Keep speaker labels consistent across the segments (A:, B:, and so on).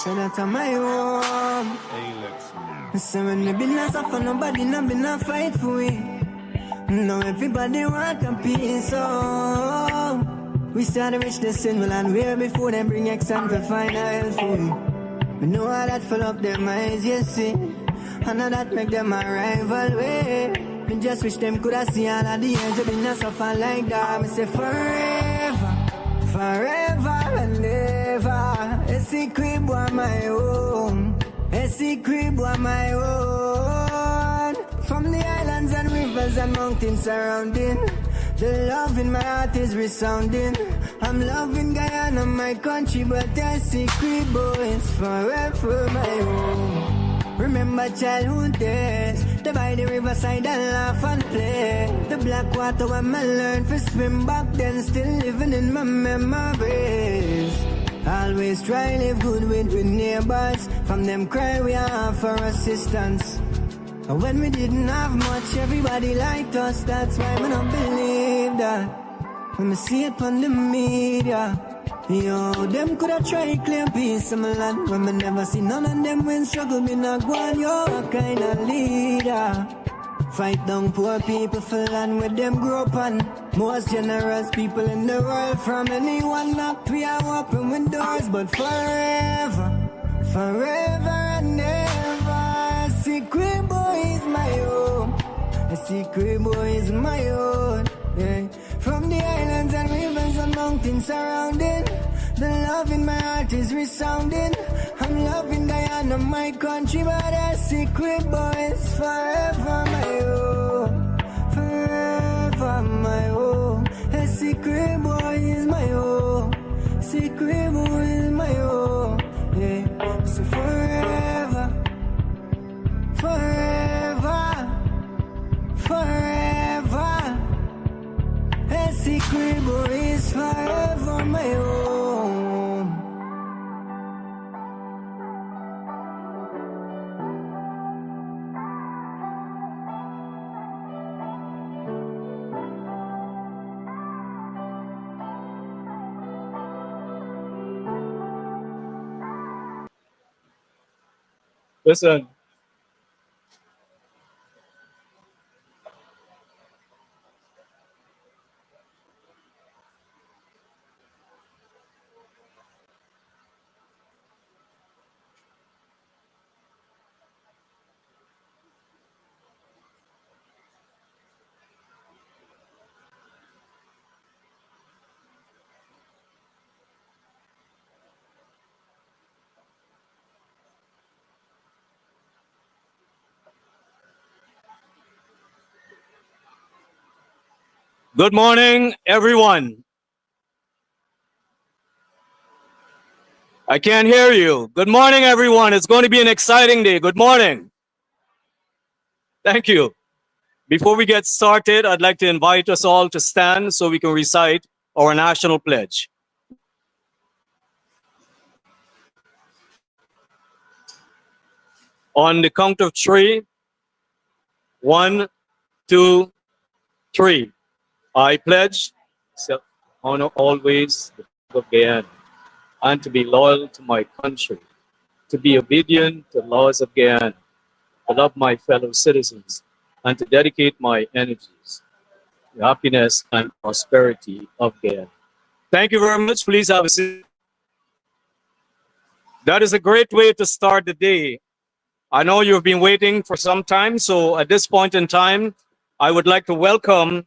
A: Shout out to my home. So when me be not suffer, nobody not be not fight for we. Now everybody want a piece, oh. We started reach the symbol and way before them bring exam to find a hell for we. We know how that fill up their minds, you see. And now that make them a rival way. Me just wish them could have seen all of the years we be not suffer like that. Me say forever, forever and ever. A secret boy my own. A secret boy my own. From the islands and rivers and mountains surrounding, the love in my heart is resounding. I'm loving Guyana, my country, but a secret boy is forever my own. Remember childhood days, the by the riverside and laugh and play. The black water when I learned to swim back then, still living in my memories. Always try live good with neighbors. From them cry we have for assistance. And when we didn't have much, everybody liked us. That's why we don't believe that. When we see it on the media, yo, them coulda tried claim peace of my land. When me never see none of them when struggle, me not go on. Yo, what kind of leader? Fight down poor people for land where them grow up on. Most generous people in the world. From anyone knock, we are open windows. But forever, forever and ever, a secret boy is my own. A secret boy is my own. Yeah. From the islands and rivers and mountains surrounding, the love in my heart is resounding. I'm loving Guyana, my country, but a secret boy is forever my own. Forever my own. A secret boy is my own. Secret boy is my own. Yeah. So forever, forever, forever. A secret boy is forever my own.
B: Listen. Good morning, everyone. I can't hear you. Good morning, everyone. It's going to be an exciting day. Good morning. Thank you. Before we get started, I'd like to invite us all to stand so we can recite our national pledge. On the count of three, 1, 2, 3. I pledge to honor always the flag of Guyana and to be loyal to my country, to be obedient to the laws of Guyana, to love my fellow citizens, and to dedicate my energies to the happiness and prosperity of Guyana. Thank you very much. Please have a seat. That is a great way to start the day. I know you've been waiting for some time, so at this point in time, I would like to welcome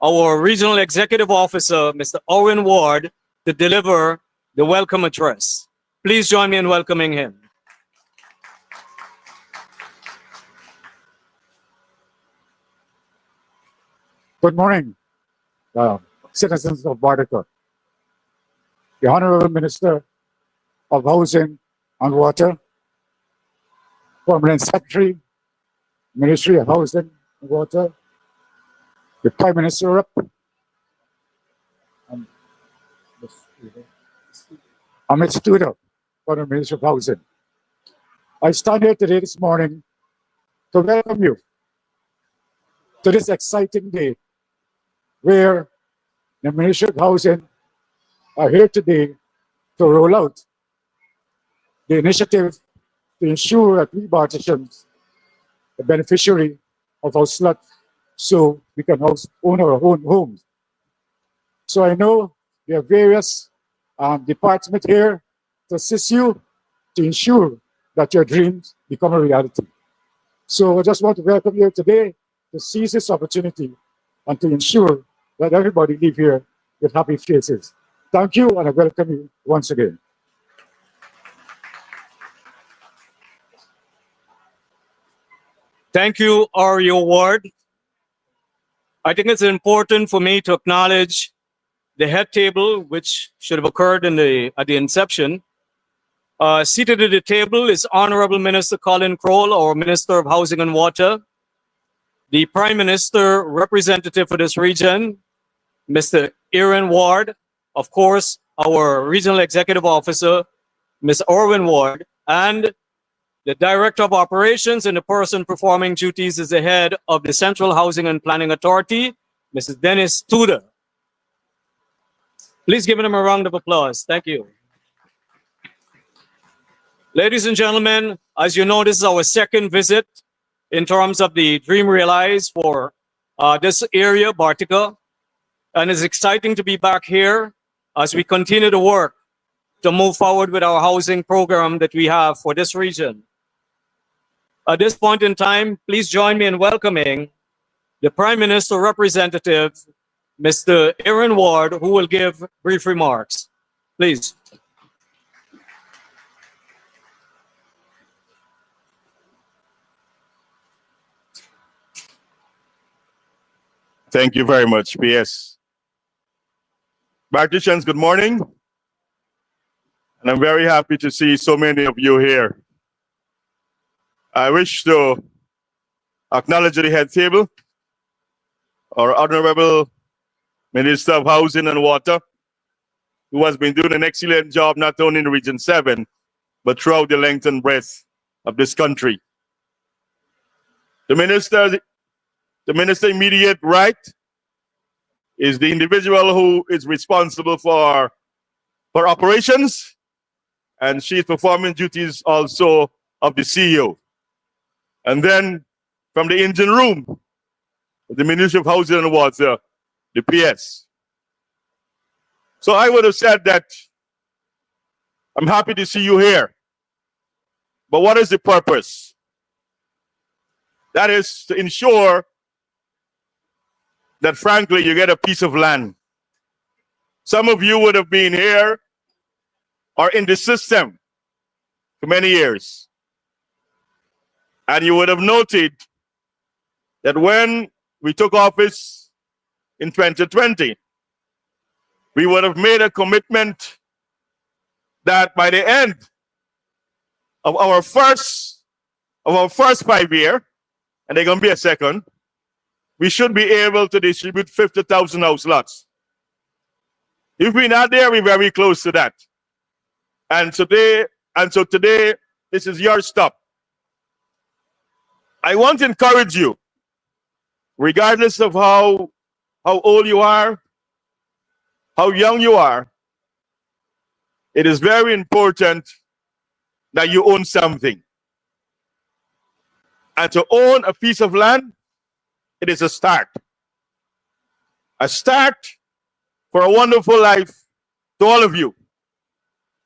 B: our Regional Executive Officer, Mr. Owen Ward, to deliver the welcome address. Please join me in welcoming him.
C: Good morning, citizens of Bartica. The Honorable Minister of Housing and Water, Permanent Secretary, Ministry of Housing and Water, the Prime Minister, and Amit Studer for the Ministry of Housing. I stand here today this morning to welcome you to this exciting day where the Ministry of Housing are here today to roll out the initiative to ensure that we Bartisians, the beneficiary of our slot, so we can also own our own homes. So I know there are various departments here to assist you to ensure that your dreams become a reality. So I just want to welcome you today to seize this opportunity and to ensure that everybody leave here with happy faces. Thank you, and I welcome you once again.
B: Thank you, Ario Ward. I think it's important for me to acknowledge the head table, which should have occurred at the inception. Seated at the table is Honorable Minister Colin Crowell, our Minister of Housing and Water, the Prime Minister representative for this region, Mr. Aaron Ward, of course, our Regional Executive Officer, Ms. Orwin Ward, and the Director of Operations and the person performing duties is the head of the Central Housing and Planning Authority, Mrs. Dennis Tudor. Please give them a round of applause. Thank you. Ladies and gentlemen, as you know, this is our second visit in terms of the Dream Realized for this area, Bartica. And it's exciting to be back here as we continue to work to move forward with our housing program that we have for this region. At this point in time, please join me in welcoming the Prime Minister representative, Mr. Aaron Ward, who will give brief remarks. Please.
D: Thank you very much, PS. Bartisians, good morning. And I'm very happy to see so many of you here. I wish to acknowledge the head table, our Honorable Minister of Housing and Water, who has been doing an excellent job not only in Region 7, but throughout the length and breadth of this country. The Minister immediate right is the individual who is responsible for operations, and she is performing duties also of the CEO. And then from the engine room, the Ministry of Housing and Water, the PS. So I would have said that I'm happy to see you here. But what is the purpose? That is to ensure that, frankly, you get a piece of land. Some of you would have been here or in the system for many years. And you would have noted that when we took office in 2020, we would have made a commitment that by the end of our first 5 year, and they're going to be a second, we should be able to distribute 50,000 house lots. If we're not there, we're very close to that. And so today, this is your stop. I want to encourage you, regardless of how old you are, how young you are, it is very important that you own something. And to own a piece of land, it is a start. A start for a wonderful life to all of you.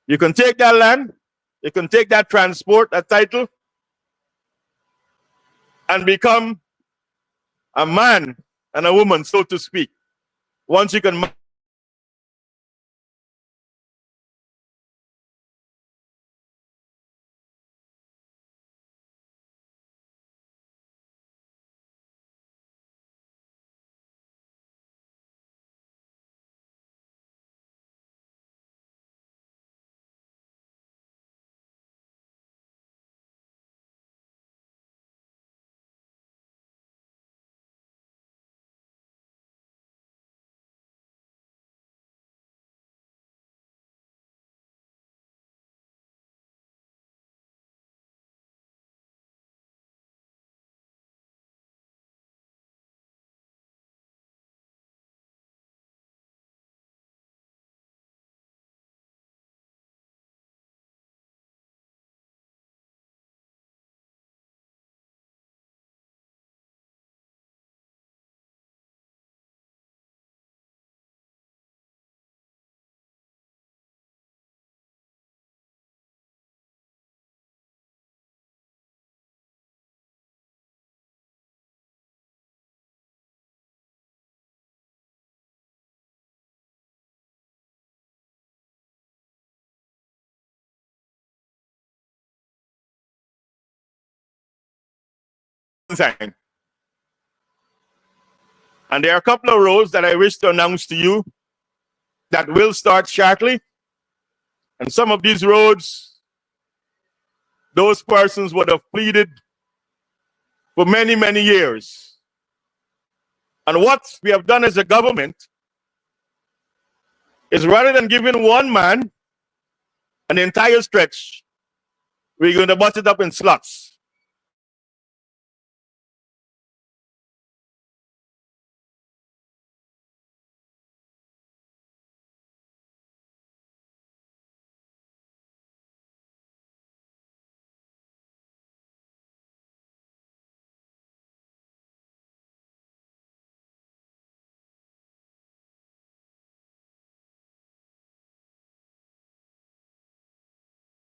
D: You can take that land, you can take that transport, that title, and become a man and a woman, so to speak. Once you can sign. And there are a couple of roads that I wish to announce to you that will start shortly. And some of these roads, those persons would have pleaded for many, many years. And what we have done as a government is rather than giving one man an entire stretch, we're going to bust it up in slots.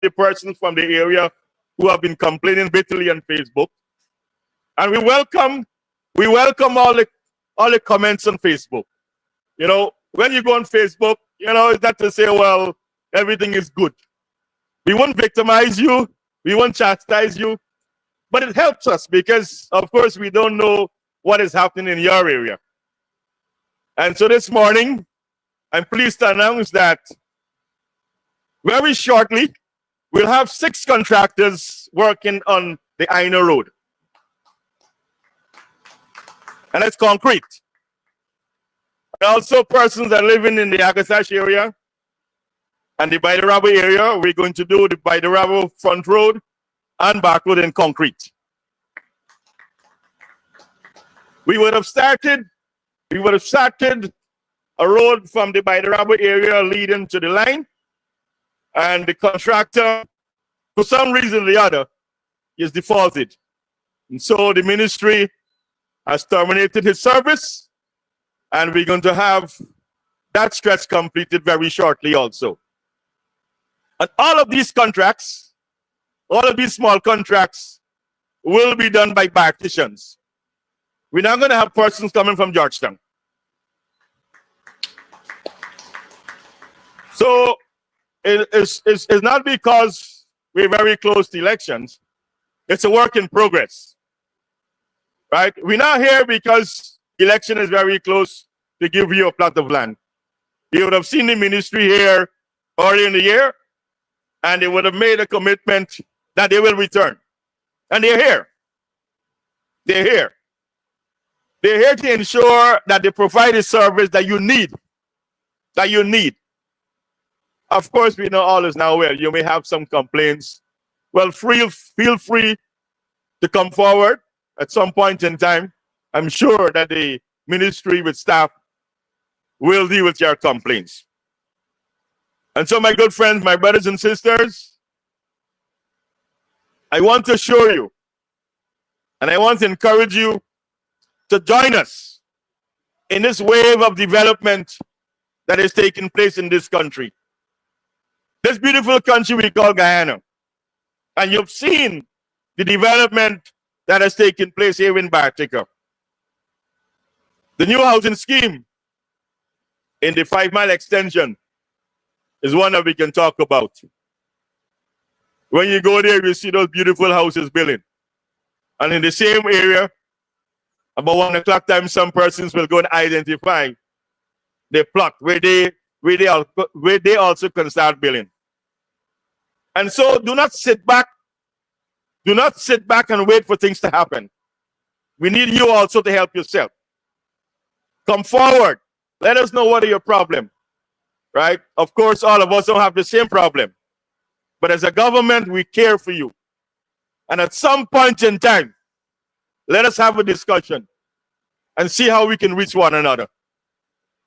D: The persons from the area who have been complaining bitterly on Facebook. And we welcome all the comments on Facebook. You know, when you go on Facebook, you know, it's not to say, well, everything is good. We won't victimize you, we won't chastise you, but it helps us because, of course, we don't know what is happening in your area. And so this morning, I'm pleased to announce that very shortly, we'll have 6 contractors working on the Aina Road. And it's concrete. And also persons that are living in the Agasash area and the Baidarabo area, we're going to do the Baidarabo front road and back road in concrete. We would have started a road from the Baidarabo area leading to the line, and the contractor, for some reason or the other, is defaulted. And so the ministry has terminated his service, and we're going to have that stretch completed very shortly also. And all of these contracts, all of these small contracts will be done by partitions. We're not going to have persons coming from Georgetown. So it's not because we're very close to elections. It's a work in progress, right? We're not here because election is very close to give you a plot of land. You would have seen the ministry here early in the year, and they would have made a commitment that they will return. And they're here. They're here. They're here to ensure that they provide a service that you need. That you need. Of course, we know all is now well. You may have some complaints. Well, feel free to come forward at some point in time. I'm sure that the ministry with staff will deal with your complaints. And so, my good friends, my brothers and sisters, I want to assure you, and I want to encourage you to join us in this wave of development that is taking place in this country. This beautiful country we call Guyana. And you've seen the development that has taken place here in Bartica. The new housing scheme in the 5 Mile extension is one that we can talk about. When you go there, you see those beautiful houses building. And in the same area, about 1 o'clock time, some persons will go and identify the plot where they also can start building. And so do not sit back. Do not sit back and wait for things to happen. We need you also to help yourself. Come forward. Let us know what is your problem. Right? Of course, all of us don't have the same problem. But as a government, we care for you. And at some point in time, let us have a discussion and see how we can reach one another.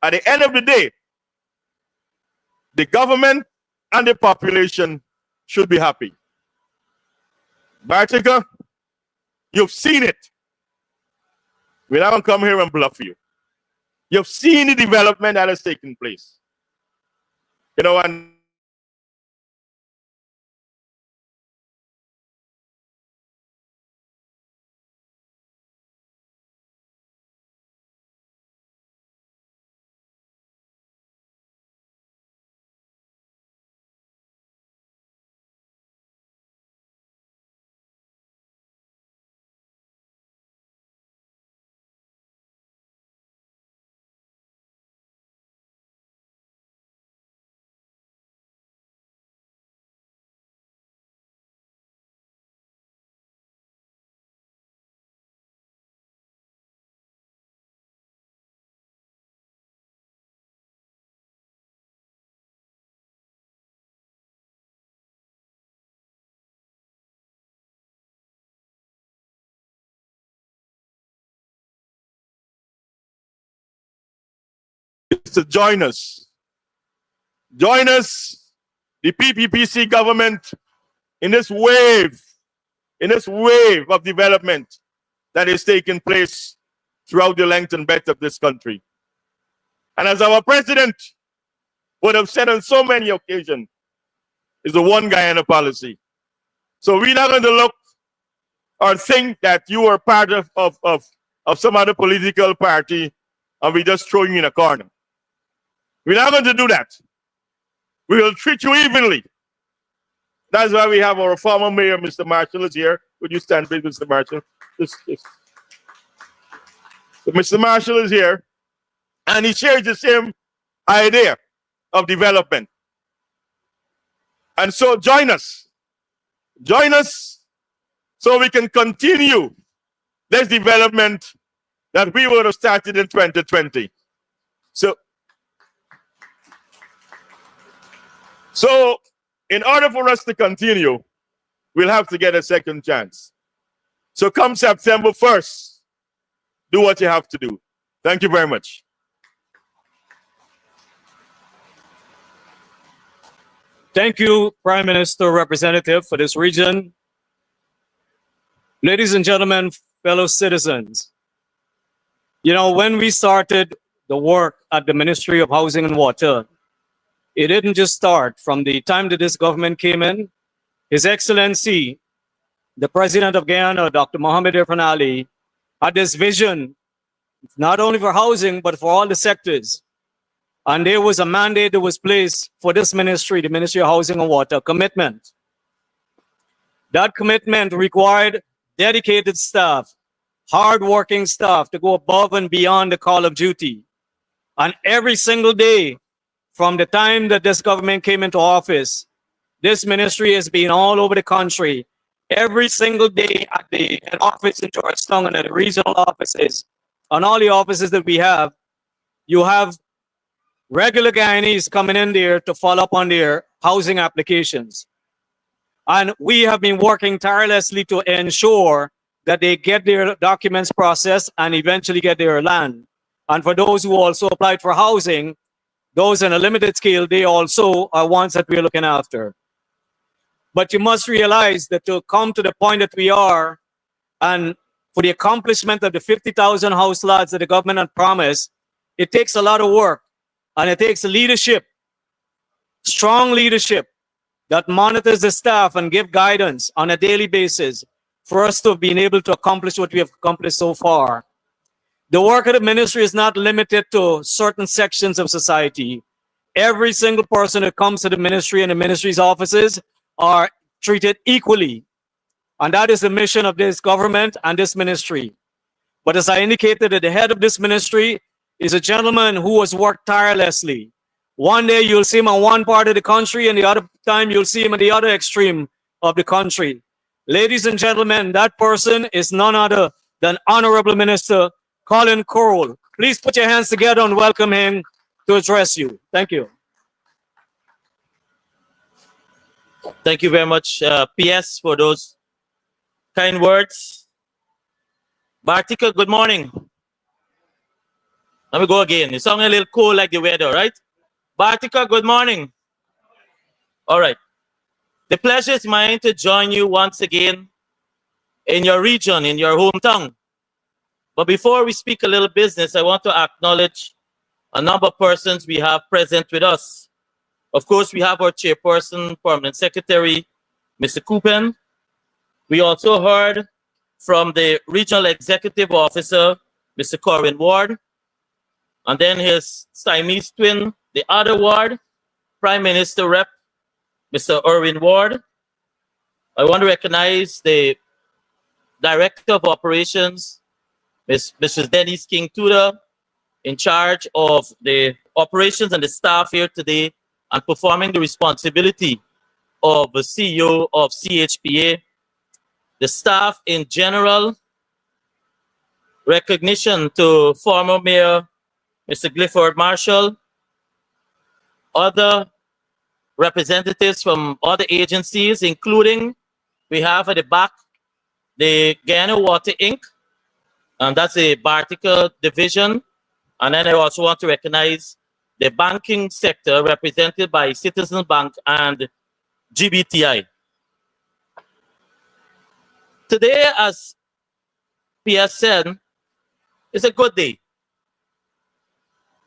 D: At the end of the day, the government and the population should be happy. Bartica, you've seen it. We're not going to come here and bluff you. You've seen the development that has taken place. You know, and to join us. Join us, the PPPC government, in this wave of development that is taking place throughout the length and breadth of this country. And as our president would have said on so many occasions, is the one Guyana policy. So we're not going to look or think that you are part of some other political party and we just throw you in a corner. We're not going to do that. We will treat you evenly. That's why we have our former mayor, Mr. Marshall, is here. Would you stand, please, Mr. Marshall? So Mr. Marshall is here, and he shares the same idea of development. And so join us. Join us so we can continue this development that we would have started in 2020. So in order for us to continue, we'll have to get a second chance. So come September 1st, do what you have to do. Thank you very much.
B: Thank you, Prime Minister Representative for this region. Ladies and gentlemen, fellow citizens, you know, when we started the work at the Ministry of Housing and Water, it didn't just start from the time that this government came in. His Excellency, the President of Guyana, Dr. Mohamed Irfan Ali, had this vision, not only for housing, but for all the sectors. And there was a mandate that was placed for this ministry, the Ministry of Housing and Water, commitment. That commitment required dedicated staff, hardworking staff to go above and beyond the call of duty. And every single day, from the time that this government came into office, this ministry has been all over the country. Every single day at the head office in Georgetown and at the regional offices, and all the offices that we have, you have regular Guyanese coming in there to follow up on their housing applications. And we have been working tirelessly to ensure that they get their documents processed and eventually get their land. And for those who also applied for housing, those on a limited scale, they also are ones that we're looking after. But you must realize that to come to the point that we are, and for the accomplishment of the 50,000 house lots that the government had promised, it takes a lot of work. And it takes leadership, strong leadership, that monitors the staff and give guidance on a daily basis for us to have been able to accomplish what we have accomplished so far. The work of the ministry is not limited to certain sections of society. Every single person that comes to the ministry and the ministry's offices are treated equally. And that is the mission of this government and this ministry. But as I indicated, at the head of this ministry is a gentleman who has worked tirelessly. One day you'll see him on one part of the country, and the other time you'll see him at the other extreme of the country. Ladies and gentlemen, that person is none other than Honorable Minister Colin Correll. Please put your hands together and welcome him to address you. Thank you.
E: Thank you very much, PS, for those kind words. Bartika, good morning. Let me go again. You sound a little cold like the weather, right? Bartika, good morning. All right. The pleasure is mine to join you once again in your region, in your hometown. But before we speak a little business, I want to acknowledge a number of persons we have present with us. Of course, we have our chairperson, permanent secretary, Mr. Kupen. We also heard from the regional executive officer, Mr. Corwin Ward, and then his Siamese twin, the other Ward, Prime Minister Rep, Mr. Irwin Ward. I want to recognize the Director of Operations, Mrs. Denise King Tudor, in charge of the operations and the staff here today and performing the responsibility of the CEO of CHPA, the staff in general, recognition to former Mayor Mr. Clifford Marshall, other representatives from other agencies, including we have at the back the Guyana Water Inc., and that's a Bartica division. And then I also want to recognize the banking sector represented by Citizen Bank and GBTI. Today, as PS said, is a good day.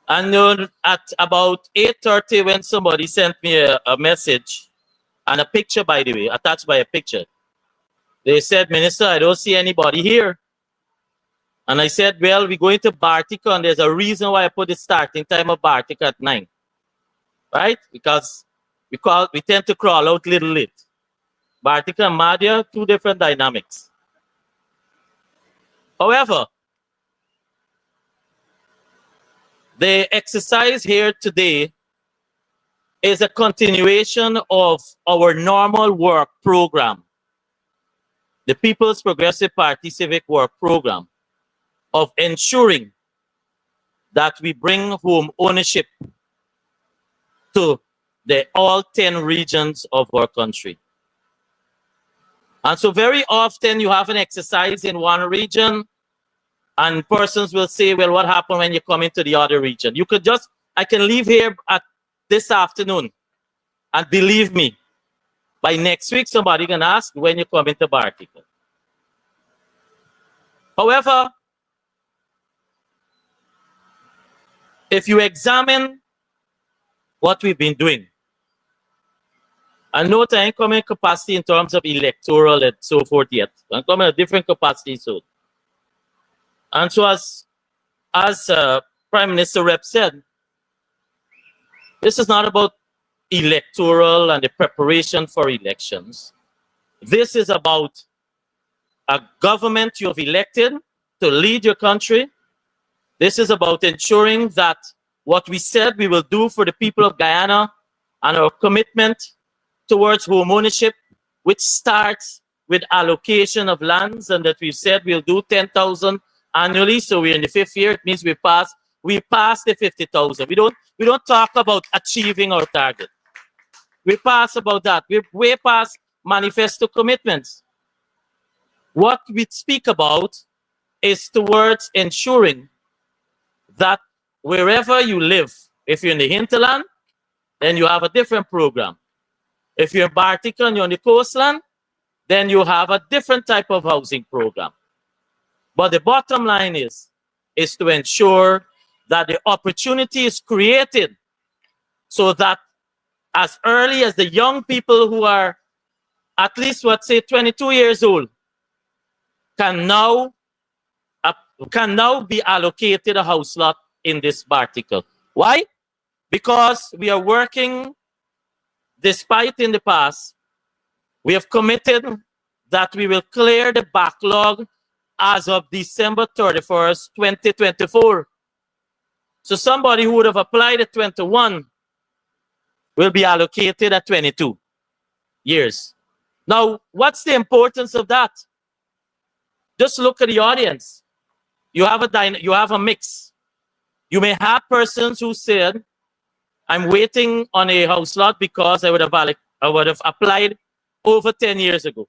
E: And at about 8:30 when somebody sent me a message and a picture, by the way, attached by a picture. They said, Minister, I don't see anybody here. And I said, well, we're going to Bartica, and there's a reason why I put the starting time of Bartica at 9. Right? Because we tend to crawl out a little late. Bartica and Madhya, two different dynamics. However, the exercise here today is a continuation of our normal work program, the People's Progressive Party Civic Work Program, of ensuring that we bring home ownership to all 10 regions of our country. And so very often you have an exercise in one region and persons will say, well, what happened when you come into the other region? You could just, I can leave here at this afternoon, and believe me, by next week, somebody can ask when you come into Bartica. However, if you examine what we've been doing, and note I ain't coming in capacity in terms of electoral and so forth yet. I'm coming in a different capacity soon. And so as Prime Minister Rep said, this is not about electoral and the preparation for elections. This is about a government you have elected to lead your country. This is about ensuring that what we said we will do for the people of Guyana and our commitment towards home ownership, which starts with allocation of lands, and that we've said we'll do 10,000 annually. So we're in the 5th year. It means we passed the 50,000. We don't talk about achieving our target. We pass about that. We're way past manifesto commitments. What we speak about is towards ensuring that wherever you live, if you're in the hinterland, then you have a different program. If you're in Bartica and you're on the coastland, then you have a different type of housing program. But the bottom line is to ensure that the opportunity is created so that as early as the young people who are at least, let's say, 22 years old can now be allocated a house lot in this Bartica. Why? Because we are working, despite in the past, we have committed that we will clear the backlog as of December 31st, 2024. So somebody who would have applied at 21 will be allocated at 22 years. Now, what's the importance of that? Just look at the audience. You have a mix. You may have persons who said, I'm waiting on a house lot because I would have applied over 10 years ago.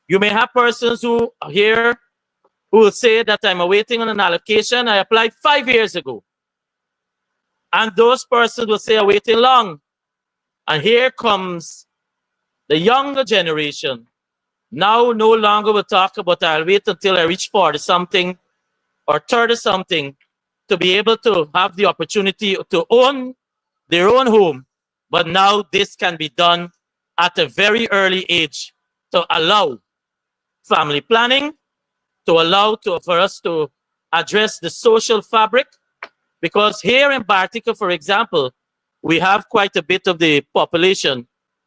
E: You may have persons who will say that I'm awaiting on an allocation. I applied 5 years ago. And those persons will say I'm waiting long. And here comes the younger generation. Now no longer will talk about I'll wait until I reach 40-something or 30-something to be able to have the opportunity to own their own home. But now this can be done at a very early age to allow family planning, to allow for us to address the social fabric. Because here in Bartica, for example, we have quite a bit of the population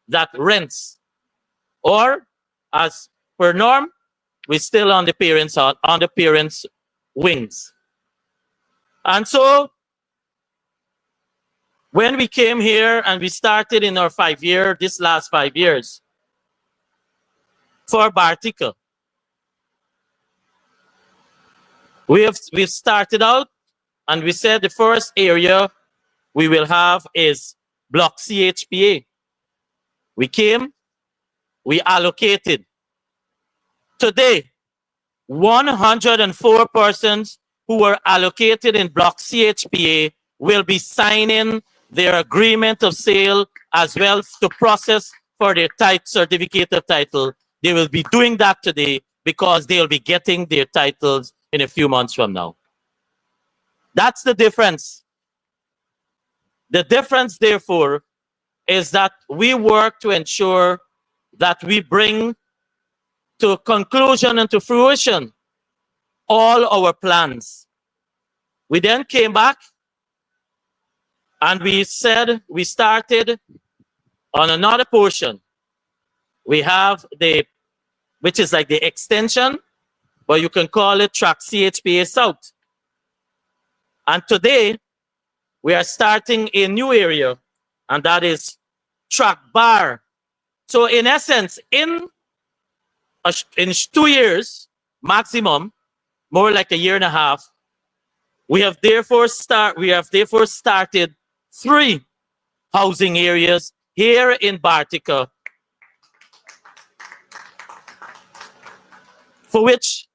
E: that rents. Or, as per norm, we're still on the parents' wings. And so, when we came here and we started in our this last 5 years, for Bartica, we've started out and we said the first area we will have is Block CHPA. We came, we allocated. Today, 104 persons who were allocated in Block CHPA will be signing their agreement of sale as well to process for their certificate of title. They will be doing that today because they'll be getting their titles in a few months from now. That's the difference. The difference, therefore, is that we work to ensure that we bring to conclusion and to fruition all our plans. We then came back and we said we started on another portion. We have which is like the extension, but you can call it Track CHPA South. And today, we are starting a new area, and that is Track Bar. So in essence, in 2 years, maximum, more like a year and a half, we have therefore started 3 housing areas here in Bartica, for which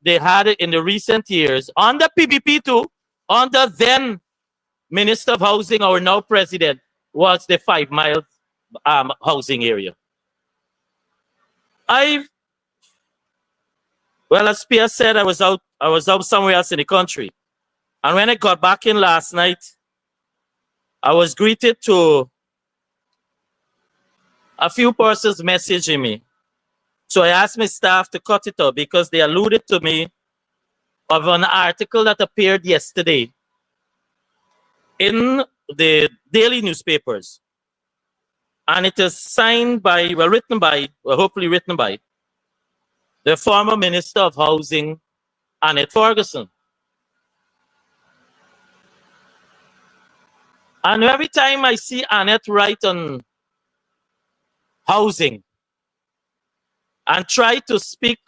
E: they had it in the recent years under PBP2, under then Minister of Housing, our now President, was the 5 Mile housing area. Well, as Pierre said, I was out somewhere else in the country. And when I got back in last night, I was greeted to a few persons messaging me. So I asked my staff to cut it out because they alluded to me of an article that appeared yesterday in the daily newspapers. And it is signed by, hopefully written by, the former Minister of Housing, Annette Ferguson. And every time I see Annette write on housing and try to speak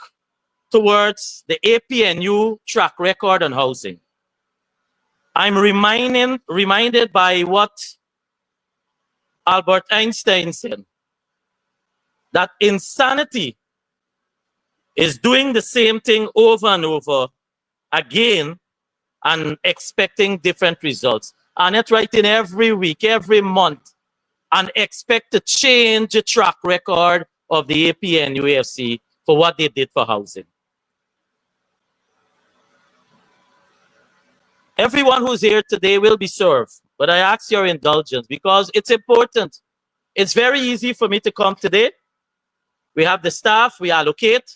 E: towards the APNU track record on housing, I'm reminded by what Albert Einstein said, that insanity is doing the same thing over and over again and expecting different results. And it's writing every week, every month, and expect to change the track record of the APN UAFC for what they did for housing. Everyone who's here today will be served, but I ask your indulgence because it's important. It's very easy for me to come today. We have the staff, we allocate,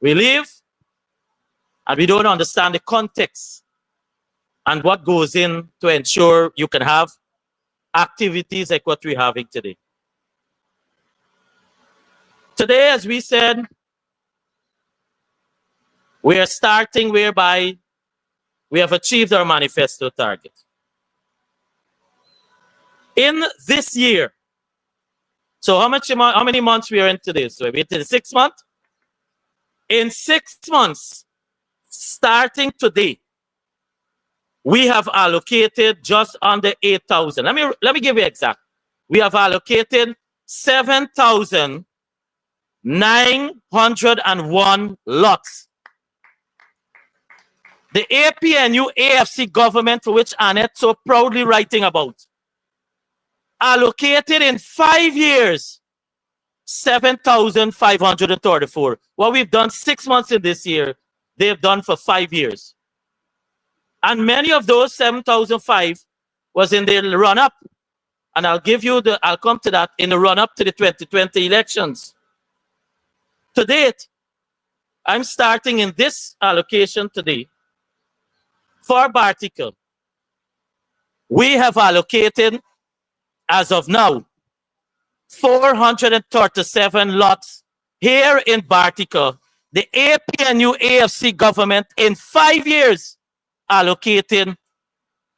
E: we leave, and we don't understand the context and what goes in to ensure you can have activities like what we're having today. Today, as we said, we are starting whereby we have achieved our manifesto target. In this year, so how many months we are into this? So we're into 6 months? In 6 months, starting today, we have allocated just under 8,000. Let me give you exact. We have allocated 7,901 lots. The APNU AFC government, for which Annette so proudly writing about, allocated in 5 years 7,534. What we've done 6 months in this year, they've done for 5 years. And many of those 7,005 was in the run-up. And I'll come to that in the run-up to the 2020 elections. To date, I'm starting in this allocation today. For Bartica, we have allocated, as of now, 437 lots here in Bartica. The APNU AFC government in 5 years allocated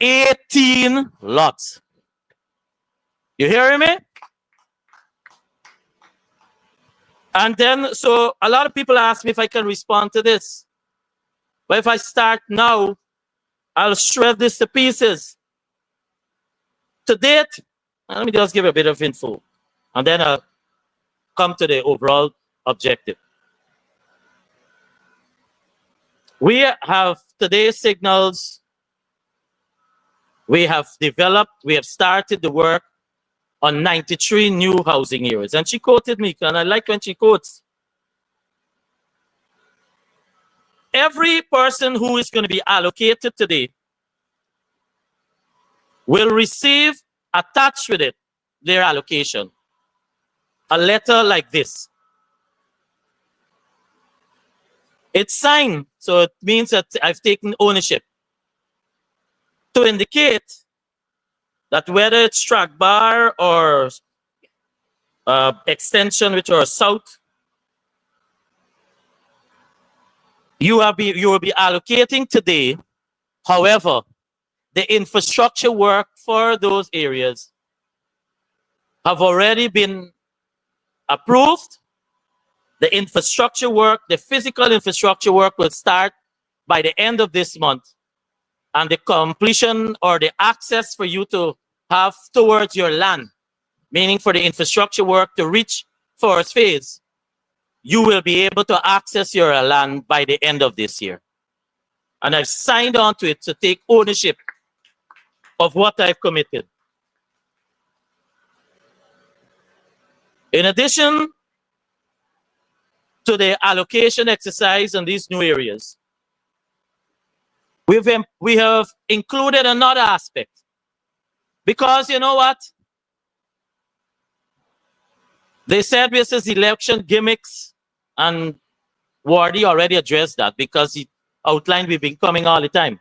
E: 18 lots. You hearing me? And then, so a lot of people ask me if I can respond to this. But if I start now, I'll shred this to pieces. To date, let me just give a bit of info, and then I'll come to the overall objective. We have today signals We have started the work on 93 new housing areas. And she quoted me, and I like when she quotes. Every person who is going to be allocated today will receive, attached with it, their allocation, a letter like this. It's signed, so it means that I've taken ownership to indicate that whether it's track bar or extension, which are south, you will be allocating today. However, the infrastructure work for those areas have already been approved. The infrastructure work, the physical infrastructure work will start by the end of this month. And the completion or the access for you to have towards your land, meaning for the infrastructure work to reach first phase, you will be able to access your land by the end of this year. And I've signed on to it to take ownership of what I've committed. In addition to the allocation exercise in these new areas, we have included another aspect. Because you know what? They said this is election gimmicks, and Wardy already addressed that because he outlined we've been coming all the time.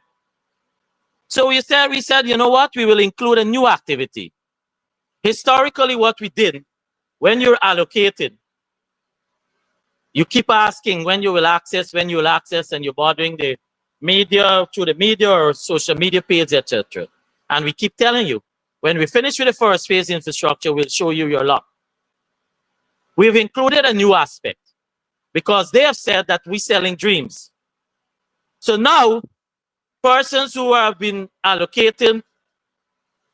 E: So we said, you know what? We will include a new activity. Historically, what we did, when you're allocated, you keep asking when you will access, and you're bothering the media, through the media or social media page, etc. And we keep telling you, when we finish with the first phase infrastructure, we'll show you your lot. We've included a new aspect because they have said that we're selling dreams. So now, persons who have been allocated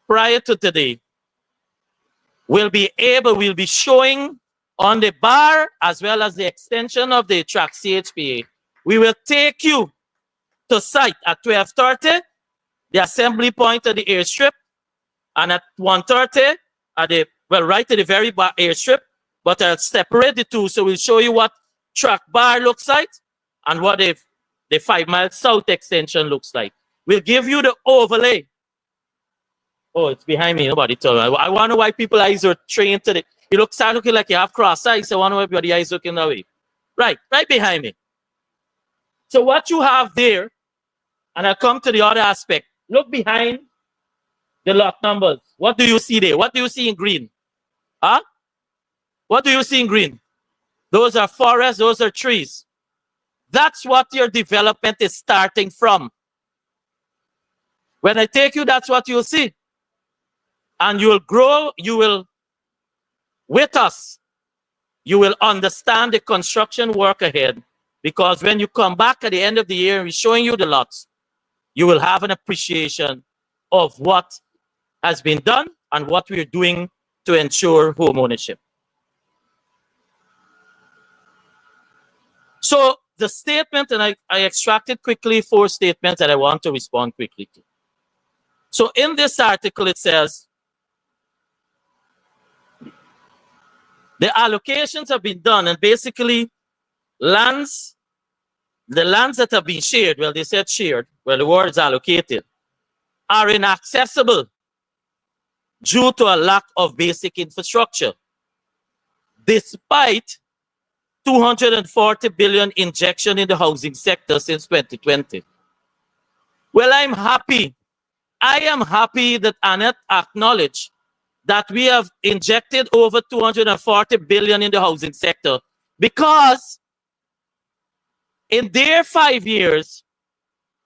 E: prior to today will be showing on the bar as well as the extension of the track CHPA. We will take you to site at 12:30, the assembly point of the airstrip, and at 1:30 right at the very bar airstrip, but I'll separate the two, so we'll show you what track bar looks like and what the 5 mile south extension looks like. We'll give you the overlay. Oh, it's behind me. Nobody told me. I wonder why people's eyes are trained to you start looking like you have cross eyes. I wonder why your eyes looking that way. Right behind me. So what you have there, and I'll come to the other aspect. Look behind the lot numbers. What do you see there? What do you see in green? Huh? What do you see in green? Those are forests, those are trees. That's what your development is starting from. When I take you, that's what you'll see. And you will grow, with us, you will understand the construction work ahead. Because when you come back at the end of the year and we're showing you the lots, you will have an appreciation of what has been done and what we're doing to ensure home ownership. So the statement, and I extracted quickly 4 statements that I want to respond quickly to. So in this article, it says, the allocations have been done, and basically the lands that have been shared, well, they said shared, well, the word is allocated, are inaccessible due to a lack of basic infrastructure, despite 240 billion injection in the housing sector since 2020. Well, I am happy that Annette acknowledged that we have injected over 240 billion in the housing sector, because in their 5 years,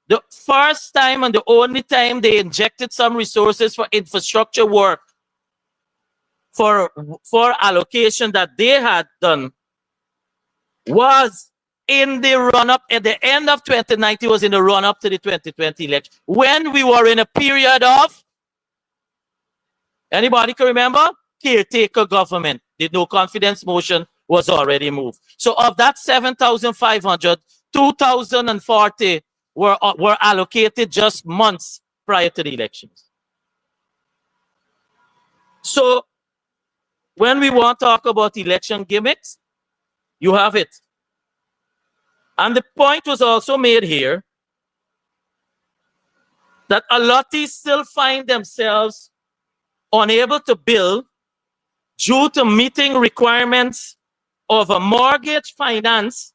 E: the first time and the only time they injected some resources for infrastructure work for allocation that they had done was in the run-up, at the end of 2019, was in the run-up to the 2020 election, when we were in a period of, anybody can remember? Caretaker government. The no confidence motion was already moved. So of that 7,500, 2,040 were allocated just months prior to the elections. So when we want to talk about election gimmicks, you have it. And the point was also made here that a lot still find themselves unable to build due to meeting requirements of a mortgage finance,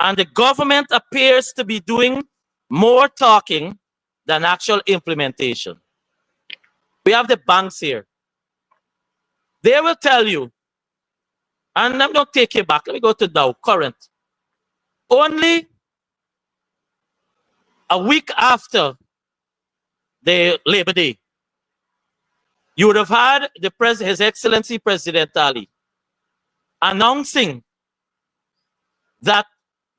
E: and the government appears to be doing more talking than actual implementation. We have the banks here. They will tell you, and I'm not taking it back, let me go to now, current. Only a week after the Labor Day, you would have had His Excellency President Ali announcing that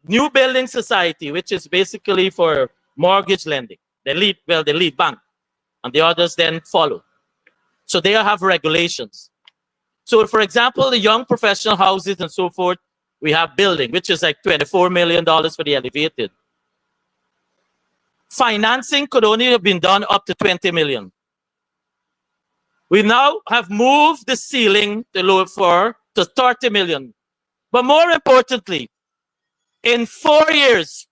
E: New Building Society, which is basically for mortgage lending, the lead bank, and the others then follow. So they have regulations. So for example, the young professional houses and so forth, we have building, which is like $24 million for the elevated. Financing could only have been done up to 20 million. We now have moved the ceiling to 30 million. But more importantly, in 4 years,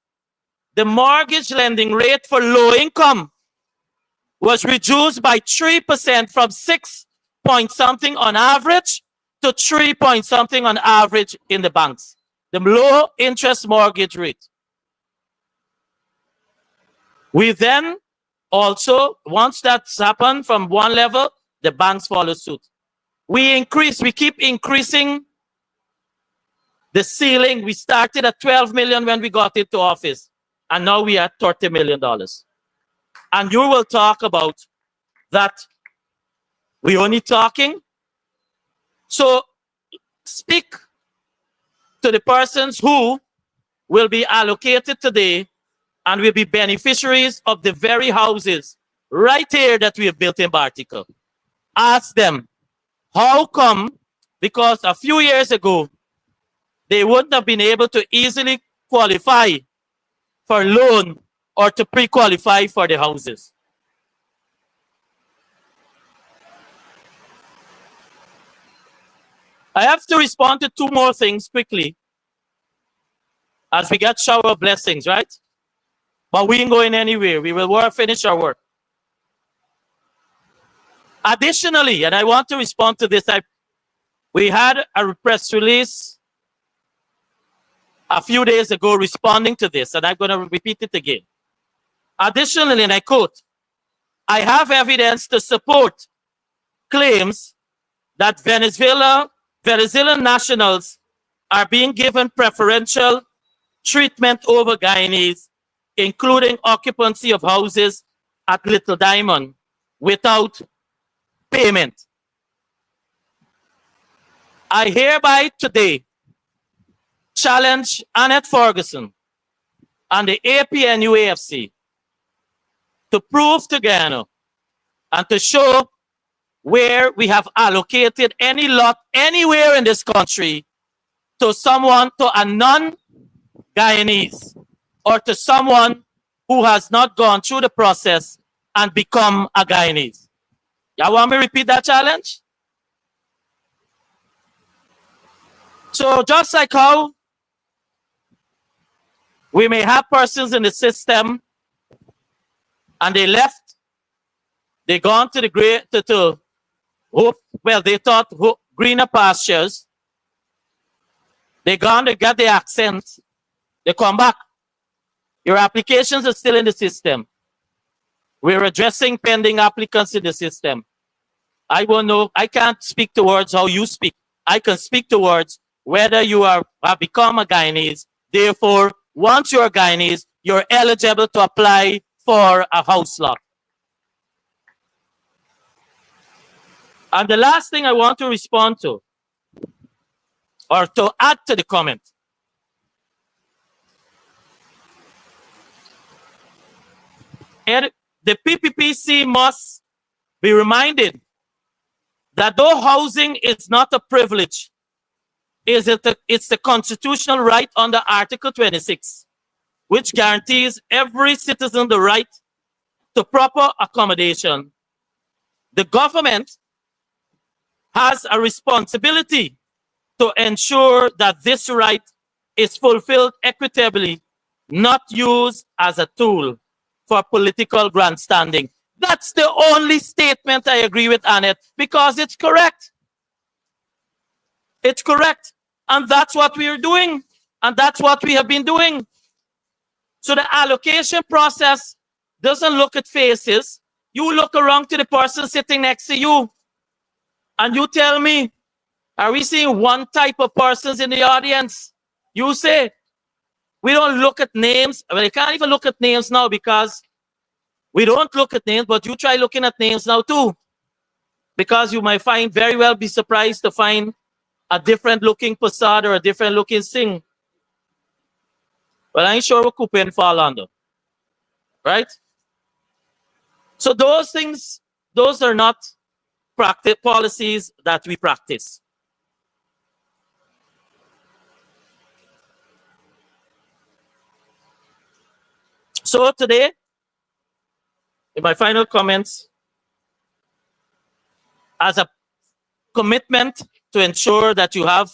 E: the mortgage lending rate for low income was reduced by 3% from 6 point something on average to 3 point something on average in the banks. The low interest mortgage rate. We then also, once that's happened from one level, the banks follow suit. We keep increasing the ceiling. We started at 12 million when we got into office, and now we are at $30 million. And you will talk about that we only talking. So speak to the persons who will be allocated today and will be beneficiaries of the very houses right here that we have built in Bartica. Ask them, how come? Because a few years ago, they wouldn't have been able to easily qualify for loan or to pre-qualify for the houses. I have to respond to two more things quickly as we get shower of blessings, right? But we ain't going anywhere. We will finish our work. Additionally, and I want to respond to this, we had a press release a few days ago responding to this, and I'm going to repeat it again. Additionally, and I quote, I have evidence to support claims that Venezuelan nationals are being given preferential treatment over Guyanese, including occupancy of houses at Little Diamond without payment. I hereby today challenge Annette Ferguson and the APNUAFC to prove to Guyana and to show where we have allocated any lot anywhere in this country to someone, to a non-Guyanese, or to someone who has not gone through the process and become a Guyanese. Y'all want me to repeat that challenge? So just like how we may have persons in the system and they left, they gone to the they thought greener pastures. They gone to get the accent. They come back. Your applications are still in the system. We're addressing pending applicants in the system. I won't know. I can't speak towards how you speak. I can speak towards whether you have become a Guyanese. Therefore, once you're a Guyanese, you're eligible to apply for a house lot. And the last thing I want to respond to, or to add to the comment, and the PPPC must be reminded that though housing is not a privilege, it's the constitutional right under Article 26, which guarantees every citizen the right to proper accommodation. The government has a responsibility to ensure that this right is fulfilled equitably, not used as a tool for political grandstanding. That's the only statement I agree with Annette, because it's correct. It's correct. And that's what we are doing. And that's what we have been doing. So the allocation process doesn't look at faces. You look around to the person sitting next to you and you tell me, are we seeing one type of persons in the audience? You say, we don't look at names. Well, you can't even look at names now because we don't look at names, but you try looking at names now too. Because you might very well be surprised to find a different looking facade or a different looking thing. Well, I ain't sure what Coupon fall under. Right? So those things, those are not policies that we practice. So today, in my final comments, as a commitment to ensure that you have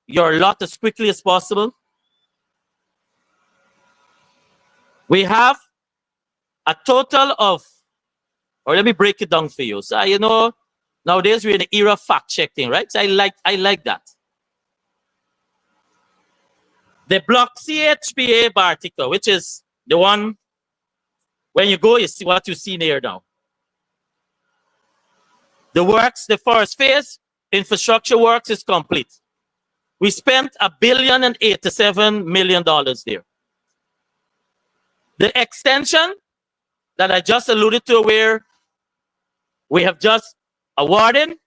E: your lot as quickly as possible, we have a total of, or let me break it down for you. So, you know, nowadays we're in the era of fact-checking, right? So I like that. The block CHPA article, which is the one, when you go, you see what you see there now. The works, the first phase, infrastructure works is complete. We spent $1.087 billion there. The extension that I just alluded to, where we have just awarded,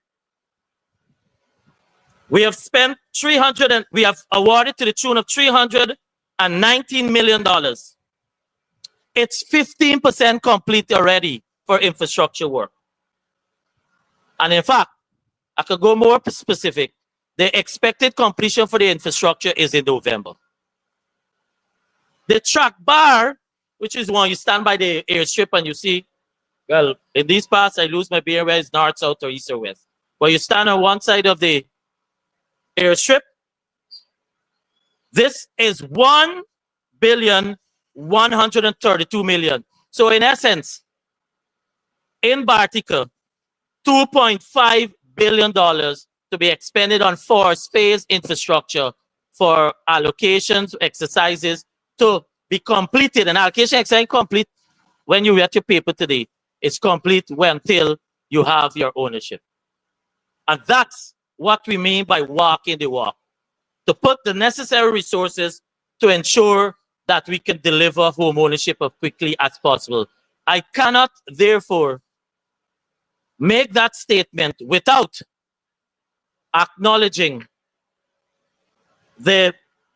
E: we have spent we have awarded to the tune of $319 million. It's 15% complete already for infrastructure work. And in fact, I could go more specific. The expected completion for the infrastructure is in November. The track bar, which is one you stand by the airstrip and you see, well, in these parts, I lose my bearing where it's north, south, or east or west. But you stand on one side of the airstrip. This is $1.132 billion. So in essence, in Bartica, $2.5 billion to be expended on space infrastructure for allocations, exercises to be completed. An allocation exercise complete when you get your paper today. It's complete until you have your ownership. And that's what we mean by walking the walk. To put the necessary resources to ensure that we can deliver home ownership as quickly as possible. I cannot, therefore, make that statement without acknowledging the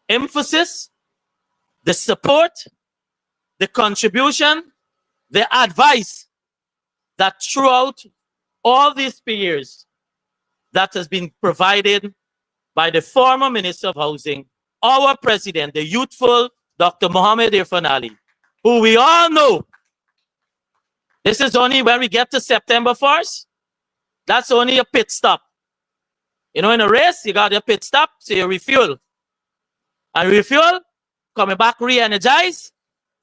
E: emphasis, the support, the contribution, the advice that throughout all these years that has been provided by the former Minister of Housing, our President, the youthful Dr. Mohammed Irfan Ali, who we all know, this is only when we get to September 1st, that's only a pit stop. You know, in a race, you got your pit stop, so you refuel. And refuel, coming back re-energized,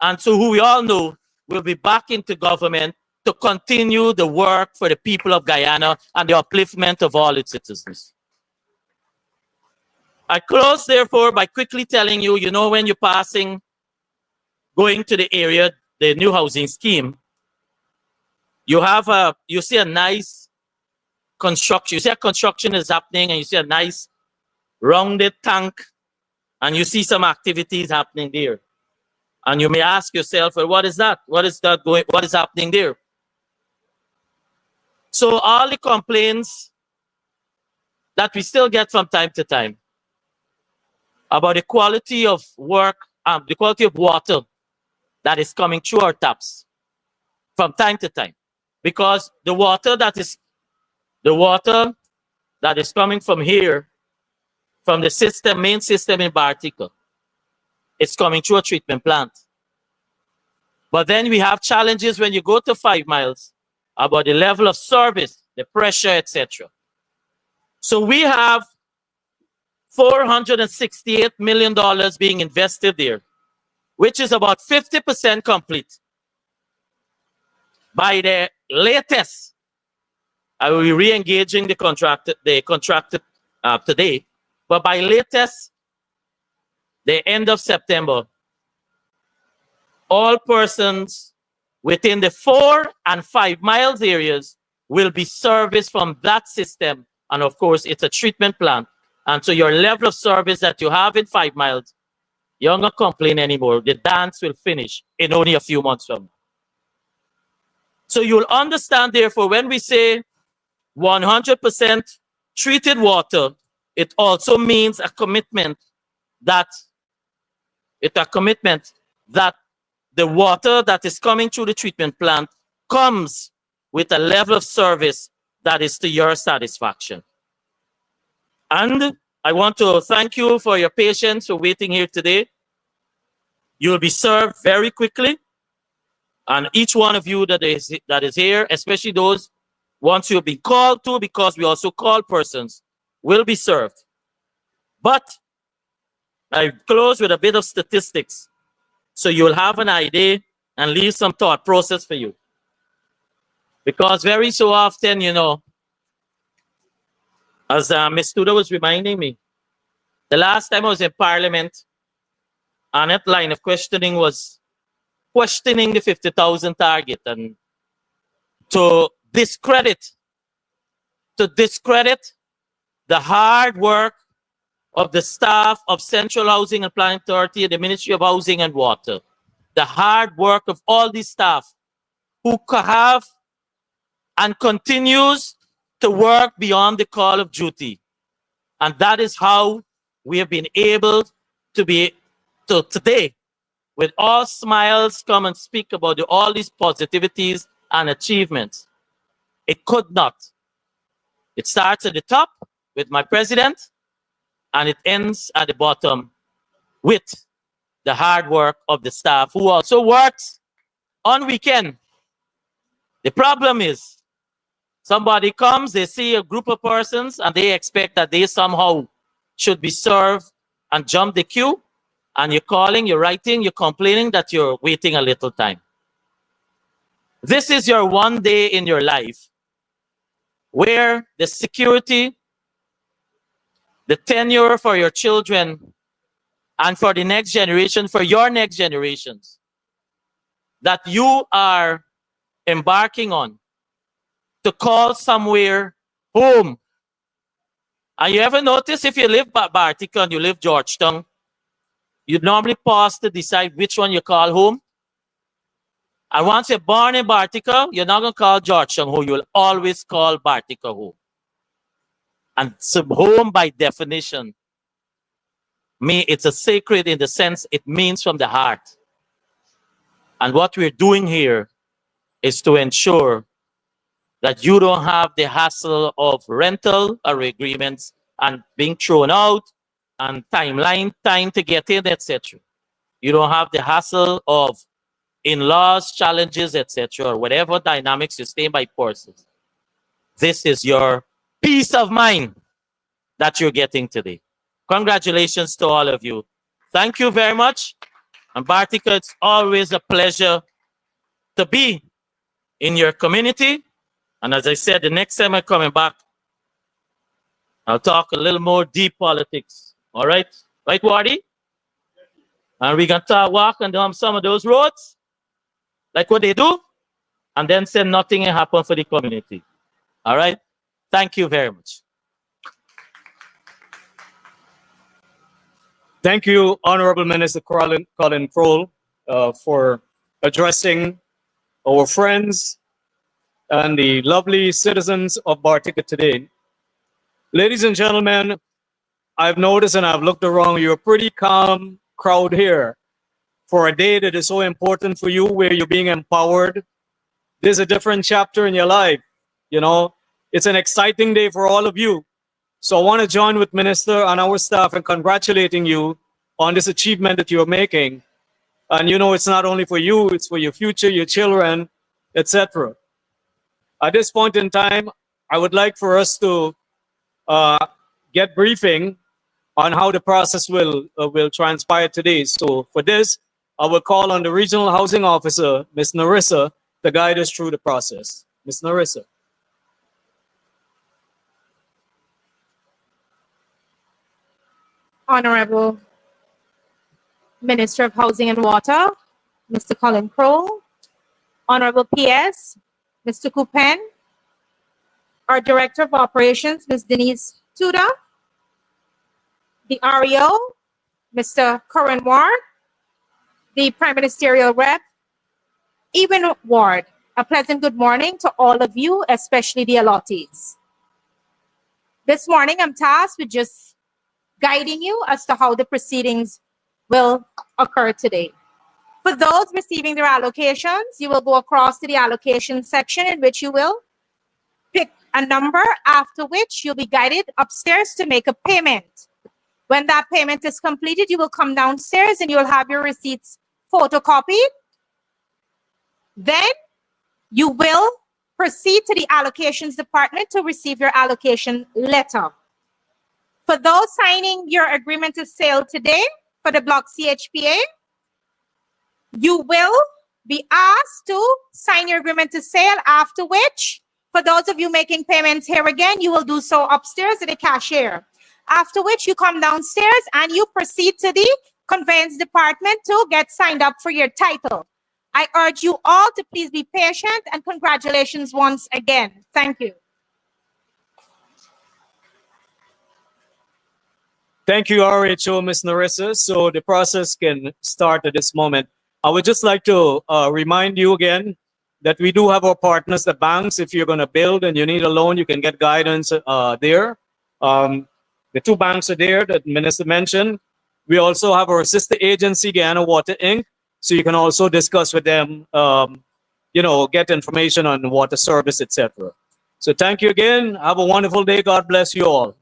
E: and so who we all know will be back into government to continue the work for the people of Guyana and the upliftment of all its citizens. I close, therefore, by quickly telling you, you know, when you're passing, going to the area, the new housing scheme, you see a nice construction. You see a construction is happening and you see a nice rounded tank and you see some activities happening there. And you may ask yourself, well, what is that? What is happening there? So all the complaints that we still get from time to time about the quality of work, the quality of water that is coming through our taps from time to time. Because the water that is coming from here, from the system, main system in Bartica, it's coming through a treatment plant. But then we have challenges when you go to 5 miles about the level of service, the pressure, etc. So we have $468 million being invested there, which is about 50% complete. By the latest, I will be re-engaging the contractor today, but by latest, the end of September, all persons within the 4 and 5 miles areas will be serviced from that system. And of course, it's a treatment plant. And so your level of service that you have in 5 miles, you're not complaining anymore. The dance will finish in only a few months from now. So you'll understand, therefore, when we say 100% treated water, it also means a commitment that the water that is coming through the treatment plant comes with a level of service that is to your satisfaction. And I want to thank you for your patience for waiting here today. You'll be served very quickly. And each one of you that is here, especially those once you've been called to, because we also call persons, will be served. But I close with a bit of statistics, so you'll have an idea and leave some thought process for you. Because very so often, you know, as Ms. Tudor was reminding me, the last time I was in Parliament, and that line of questioning was questioning the 50,000 target, and to discredit the hard work of the staff of Central Housing and Planning Authority and the Ministry of Housing and Water, the hard work of all these staff who have and continues to work beyond the call of duty. And that is how we have been able to today, with all smiles, come and speak about all these positivities and achievements. It could not. It starts at the top with my president, and it ends at the bottom with the hard work of the staff who also works on weekend. The problem is somebody comes, they see a group of persons, and they expect that they somehow should be served and jump the queue, and you're calling, you're writing, you're complaining that you're waiting a little time. This is your one day in your life where the security, the tenure for your children, and for the next generation, for your next generations, that you are embarking on to call somewhere home. And you ever notice if you live Bartica and you live Georgetown, you normally pause to decide which one you call home. And once you're born in Bartica, you're not going to call Georgetown home. You'll always call Bartica home. And so home, by definition, it's a sacred in the sense it means from the heart. And what we're doing here is to ensure that you don't have the hassle of rental or agreements and being thrown out and time to get in, etc. You don't have the hassle of in-laws, challenges, etc., or whatever dynamics you stay by persons. This is your peace of mind that you're getting today. Congratulations to all of you. Thank you very much. And Bartica, it's always a pleasure to be in your community. And as I said, the next time I'm coming back, I'll talk a little more deep politics. All right? Right, Wardy? And we can walk and down some of those roads, like what they do, and then say nothing happen for the community. All right? Thank you very much.
B: Thank you, Honorable Minister Colin Crowell, for addressing our friends and the lovely citizens of Bartica today. Ladies and gentlemen, I've noticed and I've looked around, you're a pretty calm crowd here for a day that is so important for you, where you're being empowered. There's a different chapter in your life. You know, it's an exciting day for all of you. So I want to join with Minister and our staff in congratulating you on this achievement that you're making. And you know, it's not only for you, it's for your future, your children, etc. At this point in time, I would like for us to get briefing on how the process will transpire today. So for this, I will call on the Regional Housing Officer, Ms. Narissa, to guide us through the process. Ms. Narissa.
F: Honorable Minister of Housing and Water, Mr. Colin Crowell, Honorable PS, Mr. Coupen, our Director of Operations, Ms. Denise Tudor, the REO, Mr. Curran Ward, the Prime Ministerial Rep, Eben Ward. A pleasant good morning to all of you, especially the allottees. This morning, I'm tasked with just guiding you as to how the proceedings will occur today. For those receiving their allocations, you will go across to the allocation section in which you will pick a number, after which you'll be guided upstairs to make a payment. When that payment is completed, you will come downstairs and you'll have your receipts photocopied. Then you will proceed to the allocations department to receive your allocation letter. For those signing your agreement of sale today for the block CHPA, you will be asked to sign your agreement to sale, after which, for those of you making payments here again, you will do so upstairs at the cashier. After which, you come downstairs and you proceed to the conveyance department to get signed up for your title. I urge you all to please be patient, and congratulations once again. Thank you.
B: Thank you, RHO, Ms. Narissa. So the process can start at this moment. I would just like to remind you again that we do have our partners, the banks. If you're going to build and you need a loan, you can get guidance there. The two banks are there that the Minister mentioned. We also have our sister agency, Guyana Water Inc. So you can also discuss with them, get information on water service, etc. So thank you again. Have a wonderful day. God bless you all.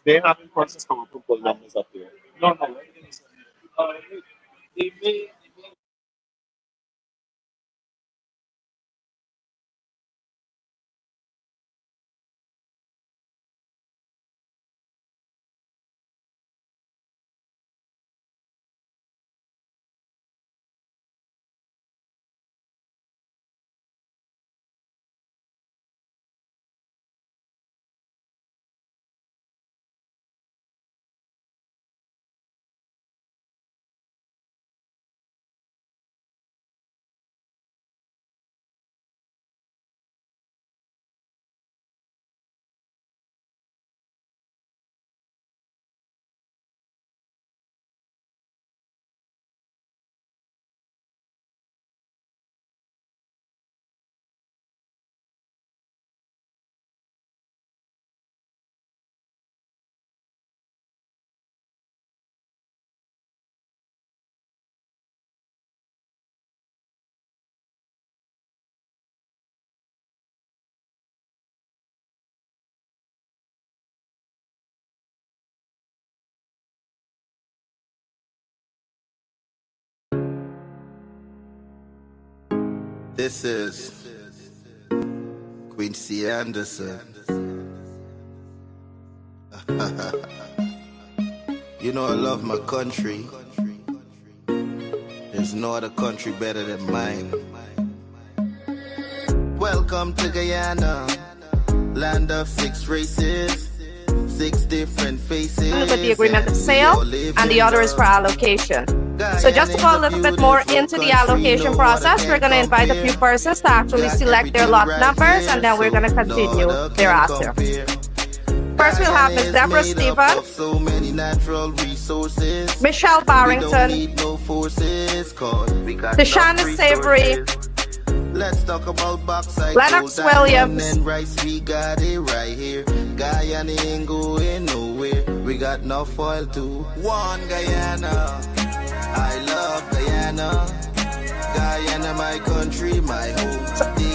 G: They haven't processed from approval numbers up here. No, everything is. They may.
H: This is Quincy Anderson. You know I love my country. There's no other country better than mine. Welcome to Guyana, land of 6 races, 6 different faces.
F: Look at the agreement of sale, and the other is for allocation. So just to go a little bit more into the allocation process, we're going to invite a few persons to actually select their lot numbers, and then we're going to continue thereafter. First, we'll have Ms. Deborah Stevens, Michelle Barrington, Deshauna Savory,
H: Let's talk about backside
F: Lennox Williams,
H: and rice, we got it right here. Guyana ain't going nowhere. We got no foil to one Guyana. I love Guyana. Guyana, my country, my home.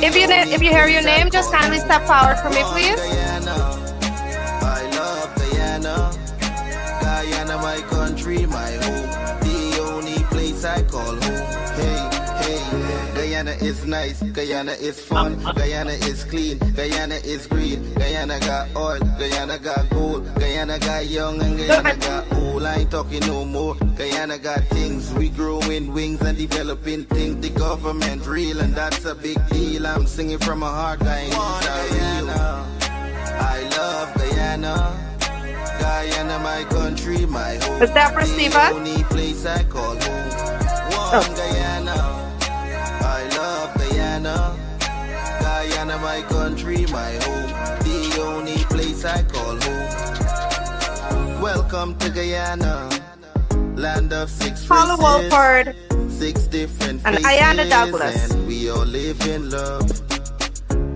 F: If you hear your name, just kindly step forward for me, please.
H: Guyana, I love Guyana. Guyana, my country, my home. The only place I call home. Hey, Guyana is nice, Guyana is fun, Guyana is clean, Guyana is green, Guyana got oil, Guyana got gold, Guyana got young and Guyana got old. I ain't talking no more. Guyana got things, we growing wings and developing things. The government real and that's a big deal. I'm singing from my heart, Guyana. I love Guyana. Guyana, my country, my home.
F: Is that for Stephen?
H: The only place I call home. One Guyana. I love Guyana. Guyana, my country, my home. The only place I call home. Welcome to Guyana, land of 6
F: Paula
H: races,
F: Wolford
H: 6 different
F: and
H: faces,
F: Ayana Douglas.
H: and we all live in love.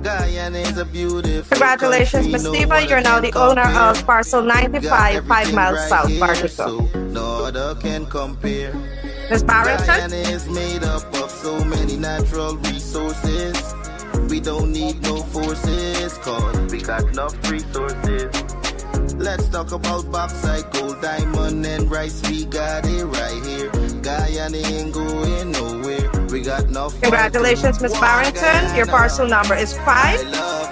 H: Guyana is a beautiful
F: Congratulations, Ms.
H: country,
F: Steva. You're now the owner of parcel
H: Got
F: 95, 5
H: everything
F: miles
H: right
F: south,
H: here,
F: Bartico.
H: so no other can compare.
F: Ms. Barrington?
H: Guyana is made up of so many natural resources. We don't need no forces, cause we got enough resources. Let's talk about bauxite, gold, diamond, and rice. We got it right here. Guyana ain't going nowhere. We got enough.
F: Congratulations, Ms. Barrington. Your parcel number is 5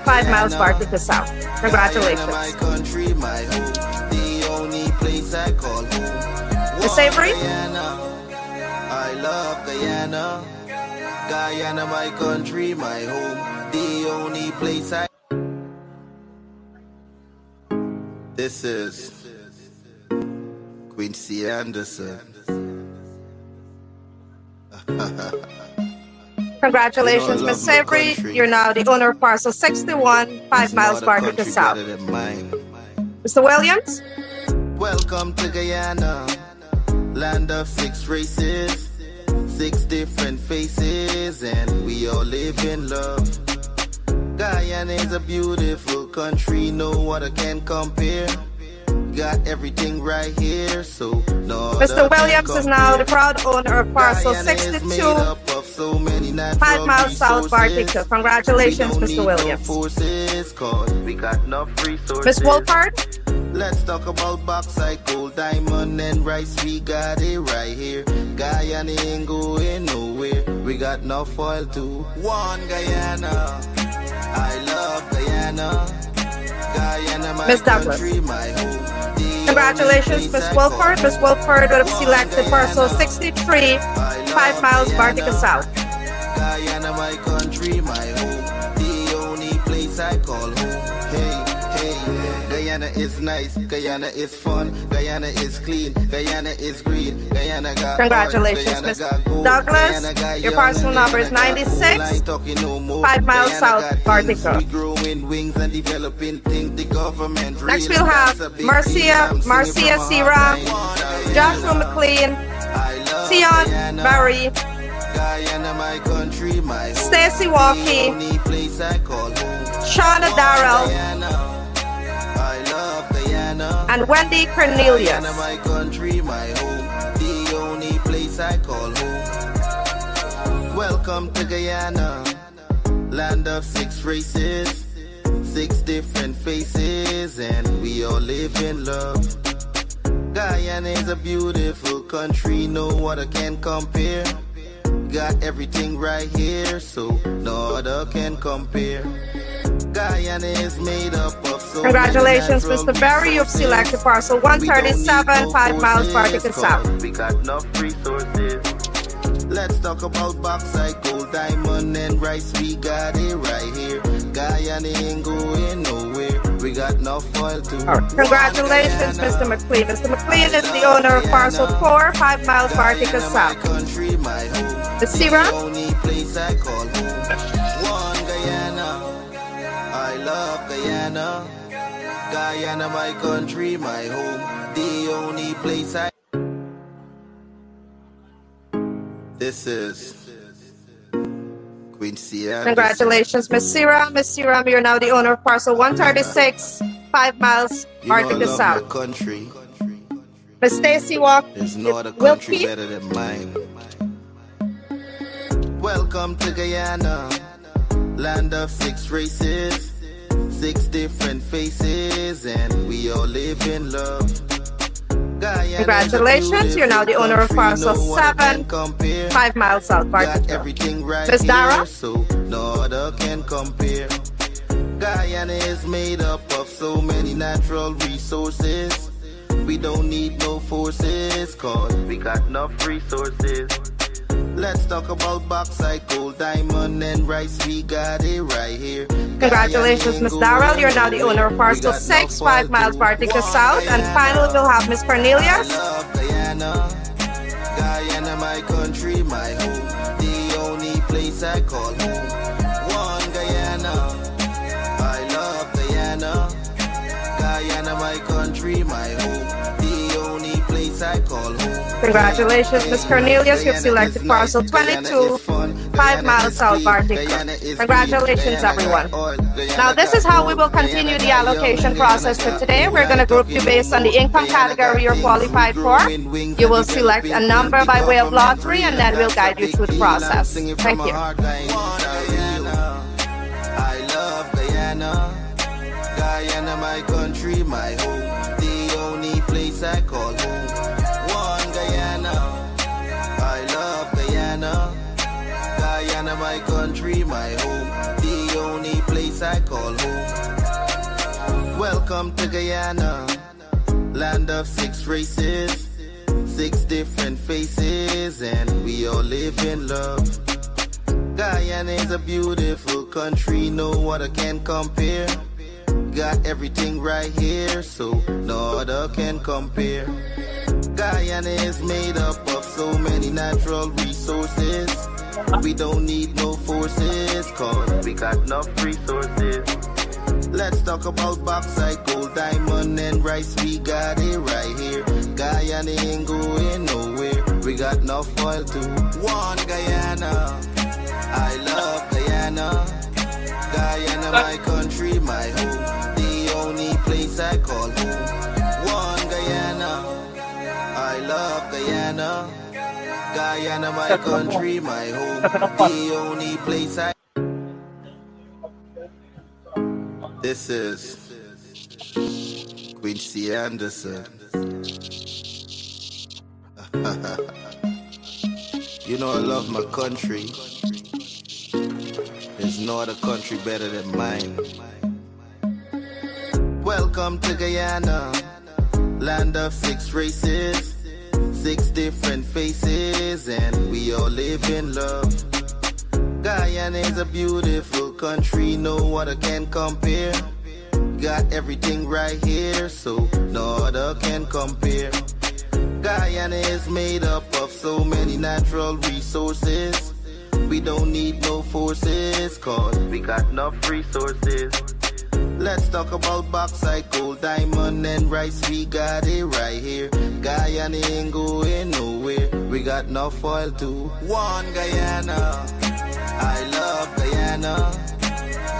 F: miles Bartico south. Congratulations.
H: Guyana, my country, my home. The only place I call home.
F: Ms. Avery?
H: Guyana, I love Guyana. Guyana, my country, my home. The only place I. This is Quincy Anderson.
F: Congratulations,
H: You know I
F: Ms.
H: love my
F: Avery.
H: country.
F: You're now the owner of parcel 61, 5 miles
H: Not a
F: Bartico
H: country
F: south.
H: better than mine.
F: Mr. Williams?
H: Welcome to Guyana, land of 6 races, 6 different faces, and we all live in love. Guyana is a beautiful country, no other can compare. Got everything right here, so no
F: Mr.
H: other can
F: Williams is now the
H: compare.
F: proud owner of parcel
H: Guyana is
F: 62,
H: made up of so many
F: 5
H: natural
F: miles south
H: resources.
F: Bartico. Congratulations,
H: We don't
F: Mr.
H: need
F: Williams.
H: No forces, cause we got enough resources.
F: Ms. Wolford?
H: Let's talk about bauxite, gold, diamond, and rice. We got it right here. Guyana ain't going nowhere. We got enough oil too. One Guyana. I love Guyana. Guyana, my
F: Ms. Douglas.
H: country, my home. The
F: Congratulations,
H: only
F: Ms.
H: place I
F: Wolford.
H: call
F: Ms. Wolford would have selected parcel 63, 5 miles Bartico south.
H: Guyana, my country, my home. The only place I call home. Hey, Guyana is nice, Guyana is fun, Guyana is clean, Guyana is green, Guyana got
F: Congratulations,
H: oil, Guyana
F: Ms.
H: got gold,
F: Douglas.
H: Guyana got
F: Your
H: young,
F: parcel
H: and
F: number is
H: Guyana got
F: 96,
H: old. I ain't talking no more.
F: 5 miles
H: Guyana
F: south,
H: got
F: Bartico.
H: things, we growing wings and developing things. The government
F: Next
H: real,
F: we'll have
H: that's a big
F: Marcia
H: deal. I'm singing
F: Marcia
H: from my
F: Sira,
H: heart.
F: Joshua McLean,
H: I love
F: Tion
H: Guyana.
F: Barry,
H: Guyana, my country, my home.
F: Stacy
H: The
F: Walkie,
H: only place I call home.
F: Shauna Darrell,
H: Guyana, I love Guyana.
F: and Wendy Cornelius.
H: Guyana, my country, my home. The only place I call home. Welcome to Guyana, land of 6 races, 6 different faces, and we all live in love. Guyana is a beautiful country, no other can compare. Got everything right here, so no other can compare. Guyana is made up of so
F: Congratulations,
H: many
F: Mr. Barry. You've selected parcel 137, 5 miles Bartico south.
H: We got enough resources. Let's talk about bauxite, gold, diamond, and rice. We got it right here. Guyana ain't going nowhere. We got enough oil too.
F: All right. Congratulations, Mr. McLean. Mr. McLean is the owner of parcel 4, 5 miles Bartico south.
H: Country, my home.
F: Ms. Sira?
H: The only place I call home. One Guyana. I love Guyana. Guyana, my country, my home. The only place I. This is Quincy Anderson.
F: Congratulations, Ms. Sira. Ms. Sira, you're now the owner of parcel 136, 5 miles
H: You know I
F: Bartico
H: love
F: south.
H: your country.
F: Ms. Stacy Walk,
H: There's no other country
F: Wilkie,
H: better than mine. Welcome to Guyana, land of 6 races, 6 different faces, and we all live in love.
F: Congratulations, you're now the owner of parcel 7, 5 miles south, Bartica. Ms. Dara?
H: So no other can compare. Guyana is made up of so many natural resources. We don't need no forces, cause we got enough resources. Let's talk about bauxite, gold, diamond, and rice. We got it right here.
F: Congratulations, Ms. Darrell. You're now the owner of parcel 6, 5 miles Bartica South. And finally, we'll have Ms. Cornelius.
H: I love Guyana. Guyana, my country, my home. The only place I call home. One Guyana. I love Guyana. Guyana, my country, my home. The only place I call home.
F: Congratulations, Ms. Cornelius. You've selected parcel 22, 5 miles south, Bartica. Congratulations, everyone. Now, this is how we will continue the allocation process for today. We're going to group you based on the income category you're qualified for. You will select a number by way of lottery, and then we'll guide you through the process. Thank you.
H: I love Guyana. Guyana, my country, my home. The only place I call home. One Guyana. I love Guyana. Guyana, my country, my home. The only place I call home. Welcome to Guyana, land of 6 races, 6 different faces, and we all live in love. Guyana is a beautiful country, no other can compare. Got everything right here, so no other can compare. Guyana is made up of so many natural resources. We don't need no forces, cause we got enough resources. Let's talk about bauxite, gold, diamond, and rice. We got it right here. Guyana ain't going nowhere. We got enough oil too. One Guyana. I love Guyana. Guyana, my country, my home. The only place I call home. One Guyana. I love Guyana. Guyana, my country, my home. The only place I... This is Quincy Anderson. You know I love my country. There's no other country better than mine. Welcome to Guyana, land of 6 races, 6 different faces, and we all live in love. Guyana is a beautiful country, no other can compare. Got everything right here, so no other can compare. Guyana is made up of so many natural resources. We don't need no forces, cause we got enough resources. Let's talk about bauxite, gold, diamond, and rice. We got it right here. Guyana ain't going nowhere. We got enough oil too. One Guyana. I love Guyana.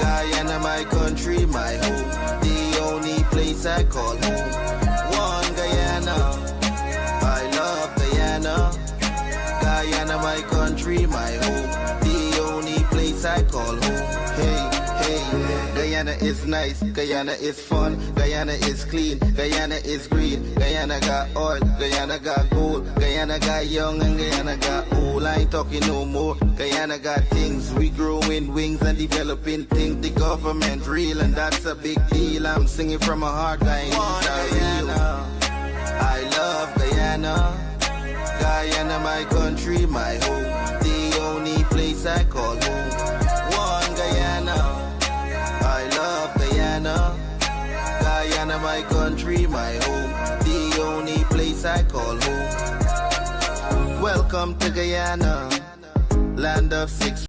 H: Guyana, my country, my home. The only place I call home. One Guyana. I love Guyana. Guyana, my country, my home. The only place I call home. Hey, hey, Guyana is nice, Guyana is fun, Guyana is clean, Guyana is green, Guyana got oil, Guyana got gold, Guyana got young and Guyana got old. I ain't talking no more. Guyana got things, we growing wings and developing things. The government real and that's a big deal. I'm singing from my heart, Guyana. I love Guyana. Guyana, my country, my home. The only place I call home. One Guyana. I love Guyana. Guyana, my country, my home. The only place I call home. Welcome to Guyana, land of 6